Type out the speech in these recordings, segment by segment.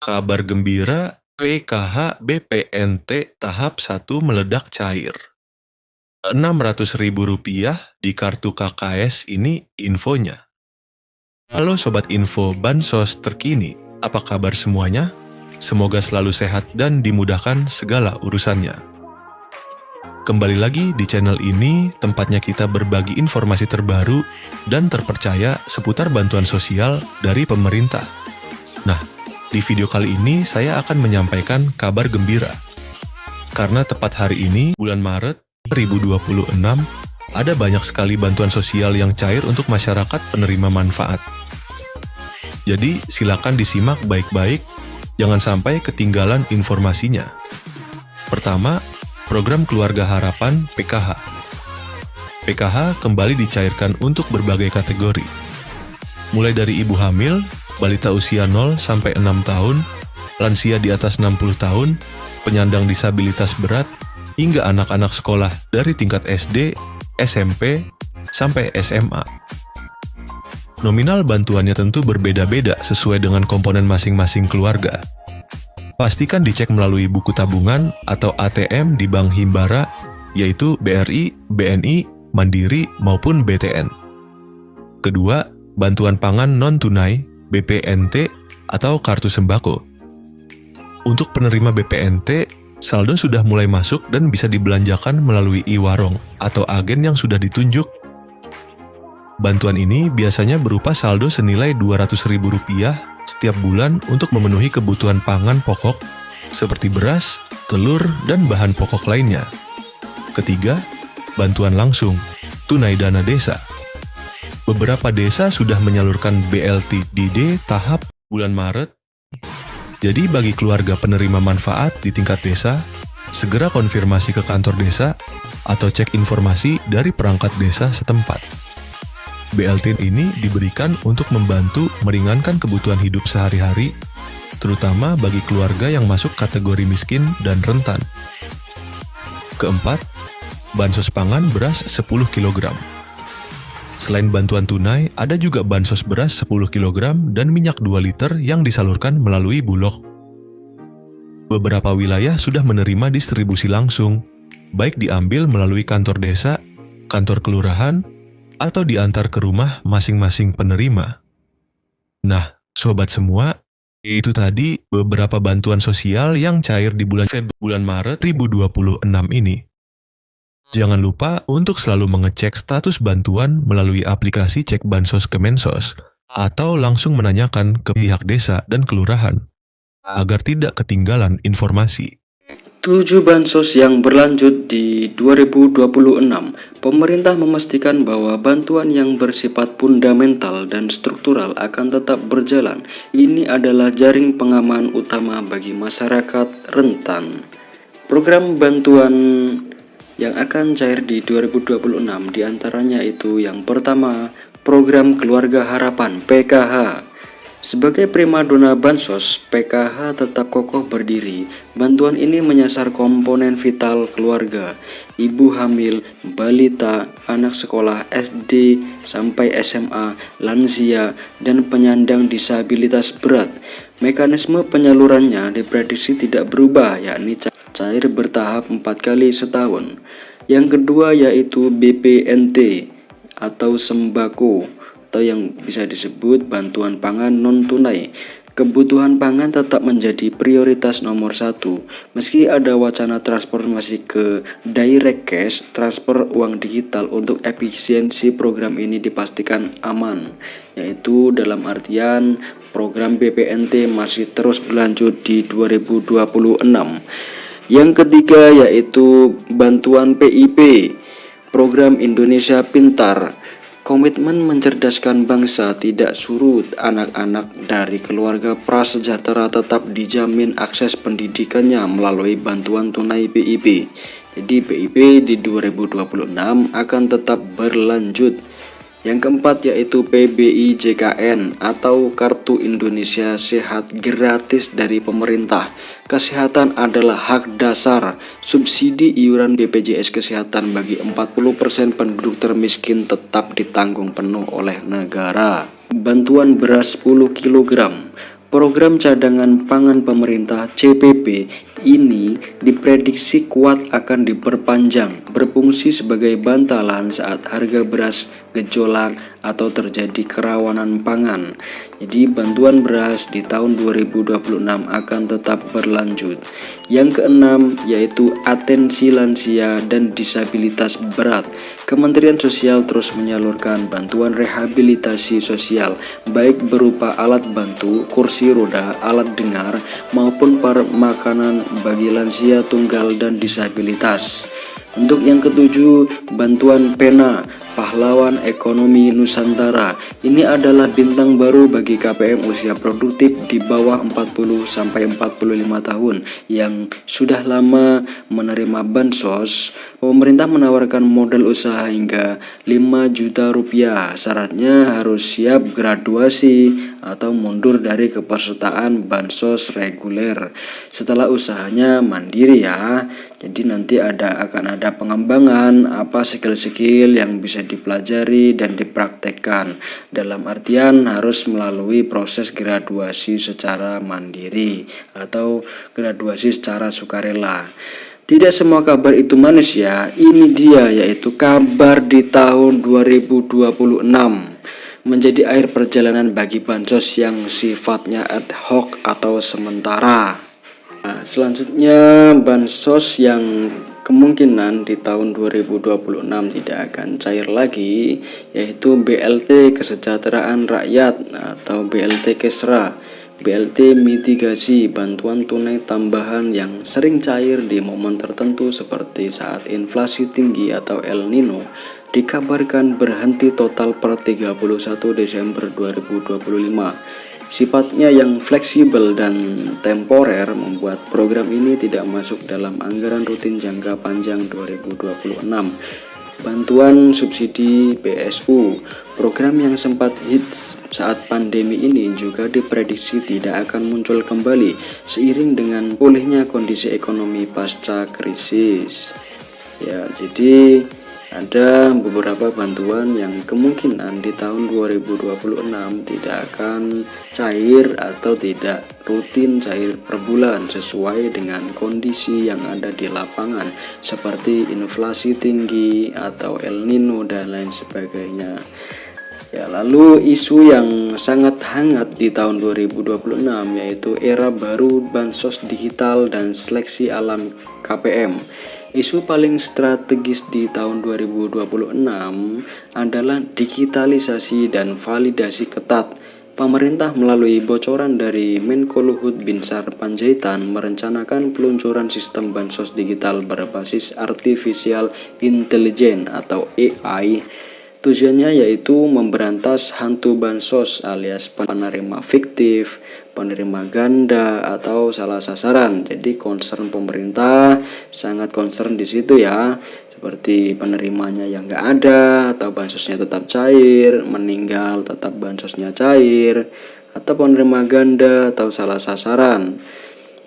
Kabar gembira, PKH BPNT tahap 1 meledak cair. Rp600.000 di kartu KKS ini infonya. Halo Sobat Info Bansos terkini, apa kabar semuanya? Semoga selalu sehat dan dimudahkan segala urusannya. Kembali lagi di channel ini, tempatnya kita berbagi informasi terbaru dan terpercaya seputar bantuan sosial dari pemerintah. Nah, di video kali ini saya akan menyampaikan kabar gembira. Karena tepat hari ini, bulan Maret 2026, ada banyak sekali bantuan sosial yang cair untuk masyarakat penerima manfaat. Jadi, silakan disimak baik-baik, jangan sampai ketinggalan informasinya. Pertama, program Keluarga Harapan PKH. PKH kembali dicairkan untuk berbagai kategori. Mulai dari ibu hamil, balita usia 0 sampai 6 tahun, lansia di atas 60 tahun, penyandang disabilitas berat, hingga anak-anak sekolah dari tingkat SD, SMP, sampai SMA. Nominal bantuannya tentu berbeda-beda sesuai dengan komponen masing-masing keluarga. Pastikan dicek melalui buku tabungan atau ATM di Bank Himbara, yaitu BRI, BNI, Mandiri, maupun BTN. Kedua, bantuan pangan non-tunai, BPNT, atau kartu sembako. Untuk penerima BPNT, saldo sudah mulai masuk dan bisa dibelanjakan melalui e-warung atau agen yang sudah ditunjuk. Bantuan ini biasanya berupa saldo senilai Rp200.000 setiap bulan untuk memenuhi kebutuhan pangan pokok seperti beras, telur, dan bahan pokok lainnya. Ketiga, bantuan langsung, tunai dana desa. Beberapa desa sudah menyalurkan BLTDD tahap bulan Maret. Jadi bagi keluarga penerima manfaat di tingkat desa, segera konfirmasi ke kantor desa atau cek informasi dari perangkat desa setempat. BLT ini diberikan untuk membantu meringankan kebutuhan hidup sehari-hari, terutama bagi keluarga yang masuk kategori miskin dan rentan. Keempat, bansos pangan beras 10 kg. Selain bantuan tunai, ada juga bansos beras 10 kg dan minyak 2 liter yang disalurkan melalui Bulog. Beberapa wilayah sudah menerima distribusi langsung, baik diambil melalui kantor desa, kantor kelurahan, atau diantar ke rumah masing-masing penerima. Nah, sobat semua, itu tadi beberapa bantuan sosial yang cair di bulan Maret 2026 ini. Jangan lupa untuk selalu mengecek status bantuan melalui aplikasi Cek Bansos Kemensos atau langsung menanyakan ke pihak desa dan kelurahan agar tidak ketinggalan informasi. 7 bansos yang berlanjut di 2026, pemerintah memastikan bahwa bantuan yang bersifat fundamental dan struktural akan tetap berjalan. Ini adalah jaring pengaman utama bagi masyarakat rentan. Program bantuan yang akan cair di 2026 diantaranya itu yang pertama, program Keluarga Harapan PKH. Sebagai primadona bansos, PKH tetap kokoh berdiri. Bantuan ini menyasar komponen vital keluarga, ibu hamil, balita, anak sekolah SD sampai SMA, lansia, dan penyandang disabilitas berat. Mekanisme penyalurannya diprediksi tidak berubah, yakni cair bertahap 4 kali setahun. Yang kedua yaitu BPNT atau sembako, atau yang bisa disebut bantuan pangan non-tunai. Kebutuhan pangan tetap menjadi prioritas nomor 1. Meski ada wacana transformasi ke direct cash, transfer uang digital untuk efisiensi program ini dipastikan aman, yaitu dalam artian program BPNT masih terus berlanjut di 2026. Yang ketiga yaitu bantuan PIP, program Indonesia Pintar. Komitmen mencerdaskan bangsa tidak surut. Anak-anak dari keluarga prasejahtera tetap dijamin akses pendidikannya melalui bantuan tunai PIP. Jadi PIP di 2026 akan tetap berlanjut. Yang keempat yaitu PBI JKN atau Kartu Indonesia Sehat gratis dari pemerintah. Kesehatan adalah hak dasar. Subsidi iuran BPJS Kesehatan bagi 40% penduduk termiskin tetap ditanggung penuh oleh negara. Bantuan beras 10 kg. Program cadangan pangan pemerintah CPP ini diprediksi kuat akan diperpanjang, berfungsi sebagai bantalan saat harga beras gejolak atau terjadi kerawanan pangan. Jadi bantuan beras di tahun 2026 akan tetap berlanjut. Yang keenam yaitu atensi lansia dan disabilitas berat. Kementerian Sosial terus menyalurkan bantuan rehabilitasi sosial baik berupa alat bantu, kursi roda, alat dengar maupun makanan bagi lansia tunggal dan disabilitas. Untuk yang ketujuh, bantuan pena pahlawan ekonomi Nusantara. Ini adalah bintang baru bagi KPM usia produktif di bawah 40 sampai 45 tahun yang sudah lama menerima bansos. Pemerintah menawarkan modal usaha hingga 5 juta rupiah. Syaratnya harus siap graduasi atau mundur dari kepesertaan bansos reguler. Setelah usahanya mandiri ya. Jadi nanti akan ada pengembangan apa skill-skill yang bisa dipelajari dan dipraktekkan. Dalam artian harus melalui proses graduasi secara mandiri atau graduasi secara sukarela. Tidak semua kabar itu manis ya. Ini dia yaitu kabar di tahun 2026 menjadi akhir perjalanan bagi bansos yang sifatnya ad hoc atau sementara. Nah, selanjutnya bansos yang kemungkinan di tahun 2026 tidak akan cair lagi yaitu BLT Kesejahteraan Rakyat atau BLT Kesra, BLT mitigasi bantuan tunai tambahan yang sering cair di momen tertentu seperti saat inflasi tinggi atau El Nino dikabarkan berhenti total per 31 Desember 2025. Sifatnya yang fleksibel dan temporer membuat program ini tidak masuk dalam anggaran rutin jangka panjang 2026. Bantuan subsidi BSU, program yang sempat hits saat pandemi ini juga diprediksi tidak akan muncul kembali seiring dengan pulihnya kondisi ekonomi pasca krisis. Ya, jadi ada beberapa bantuan yang kemungkinan di tahun 2026 tidak akan cair atau tidak rutin cair per bulan sesuai dengan kondisi yang ada di lapangan seperti inflasi tinggi atau El Nino dan lain sebagainya. Ya, lalu isu yang sangat hangat di tahun 2026 yaitu era baru bansos digital dan seleksi alam KPM. Isu paling strategis di tahun 2026 adalah digitalisasi dan validasi ketat. Pemerintah melalui bocoran dari Menko Luhut Binsar Panjaitan merencanakan peluncuran sistem bansos digital berbasis Artificial Intelligence atau AI. Tujuannya yaitu memberantas hantu bansos alias penerima fiktif, penerima ganda atau salah sasaran. Jadi concern pemerintah sangat concern di situ ya, seperti penerimanya yang nggak ada atau bansosnya tetap cair, meninggal tetap bansosnya cair, atau penerima ganda atau salah sasaran.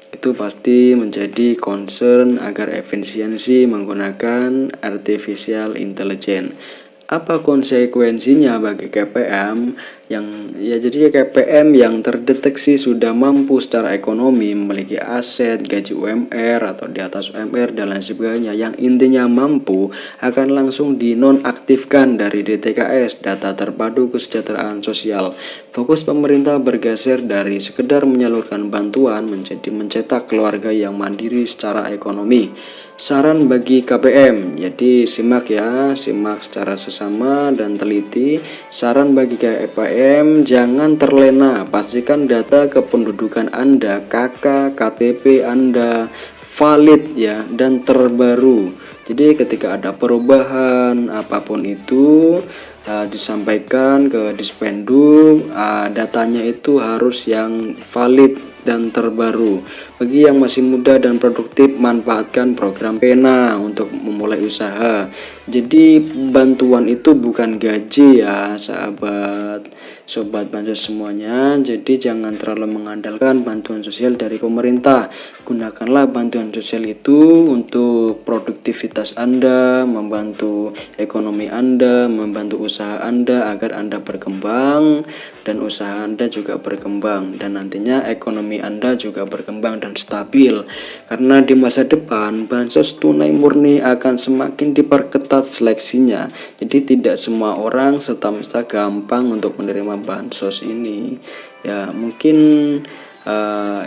Itu pasti menjadi concern agar efisiensi menggunakan artificial intelligence. Apa konsekuensinya bagi KPM jadi KPM yang terdeteksi sudah mampu secara ekonomi, memiliki aset, gaji UMR atau di atas UMR dan lain sebagainya, yang intinya mampu akan langsung dinonaktifkan dari DTKS, data terpadu kesejahteraan sosial. Fokus pemerintah bergeser dari sekedar menyalurkan bantuan menjadi mencetak keluarga yang mandiri secara ekonomi. Saran bagi KPM, jadi simak secara sesama dan teliti. Saran bagi KPM, jangan terlena, pastikan data kependudukan Anda, KK, KTP Anda valid ya dan terbaru. Jadi ketika ada perubahan apapun itu disampaikan ke Dispenduk, datanya itu harus yang valid dan terbaru. Bagi yang masih muda dan produktif, manfaatkan program Pena untuk memulai usaha. Jadi bantuan itu bukan gaji ya sobat bansos semuanya. Jadi jangan terlalu mengandalkan bantuan sosial dari pemerintah. Gunakanlah bantuan sosial itu untuk produktivitas Anda, membantu ekonomi Anda, membantu usaha Anda agar Anda berkembang dan usaha Anda juga berkembang, dan nantinya ekonomi Anda juga berkembang dan stabil. Karena di masa depan bansos tunai murni akan semakin diperketat seleksinya. Jadi tidak semua orang serta-merta gampang untuk menerima bansos ini. Ya, mungkin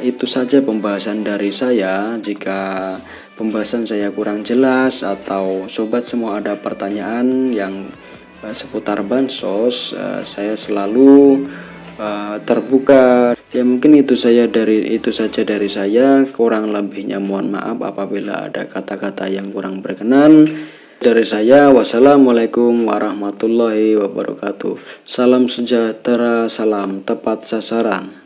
itu saja pembahasan dari saya. Jika pembahasan saya kurang jelas atau sobat semua ada pertanyaan yang seputar bansos, saya selalu terbuka. Ya, mungkin itu saja dari saya. Kurang lebihnya mohon maaf apabila ada kata-kata yang kurang berkenan. Dari saya, wassalamualaikum warahmatullahi wabarakatuh. Salam sejahtera, salam tepat sasaran.